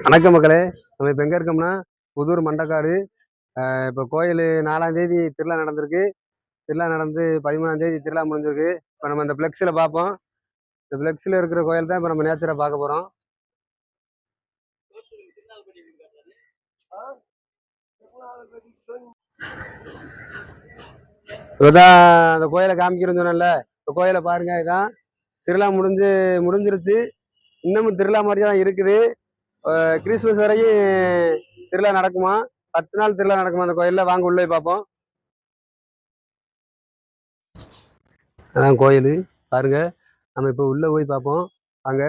வணக்கம் மக்களே. நம்ம இப்போ எங்கே இருக்கோம்னா புதூர் மண்டக்காடு. இப்போ கோயில் 4ஆம் தேதி திருவிழா நடந்திருக்கு. திருவிழா நடந்து 13ஆம் தேதி திருவிழா முடிஞ்சிருக்கு. இப்போ நம்ம இந்த ஃப்ளெக்ஸில் பார்ப்போம். இந்த ஃப்ளெக்ஸில் இருக்கிற கோயில் தான் இப்போ நம்ம நேச்சரை பார்க்க போகிறோம். இப்போதான் அந்த கோயிலை காமிக்கிறேன்னு சொன்னேன்ல, இந்த கோயிலை பாருங்க. இதான் திருவிழா முடிஞ்சிருச்சு. இன்னமும் திருவிழா மாதிரி தான் இருக்குது. கிறிஸ்மஸ் வரையும் திருவிழா நடக்குமா? 10 நாள் திருவிழா நடக்குமா அந்த கோயிலில்? வாங்க உள்ளே பார்ப்போம். அதான் கோயில் பாருங்க. நம்ம இப்போ உள்ள போய் பார்ப்போம் வாங்க.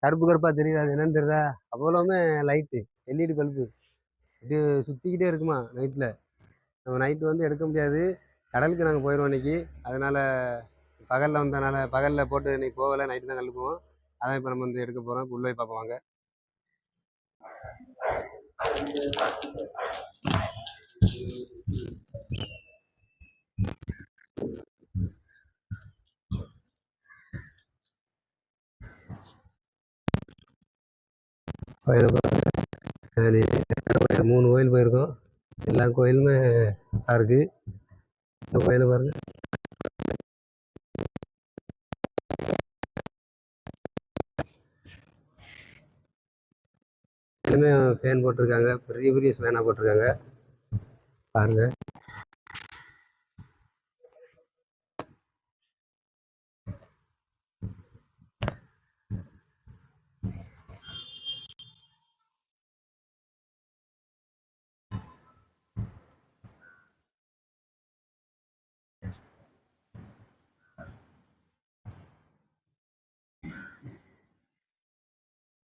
கருப்பு கருப்பா தெரியுது, அது என்னன்னு தெரியல. அவ்வளவுமே லைட்டு, எல்இடி பல்பு இது சுத்திக்கிட்டே இருக்குமா நைட்ல. நம்ம நைட்டு வந்து எடுக்க முடியாது, கடலுக்கு நாங்கள் போயிடுவோம் இன்னைக்கு. அதனால பகலில் வந்ததுனால பகலில் போட்டு இன்னைக்கு போகலை, நைட்டு தான் கழுப்புவோம். அதான் இப்போ நம்ம வந்து எடுக்க போகிறோம். உள்ள போய் பார்ப்போம் வாங்க. கோயிலை 3 கோயில் போயிருக்கோம். எல்லா கோயிலுமே இருக்கு. இந்த கோயிலை பாருங்க. எல்லாமே ஃபேன் போட்டிருக்காங்க, பெரிய பெரிய ஃபேனாக போட்டிருக்காங்க பாருங்க.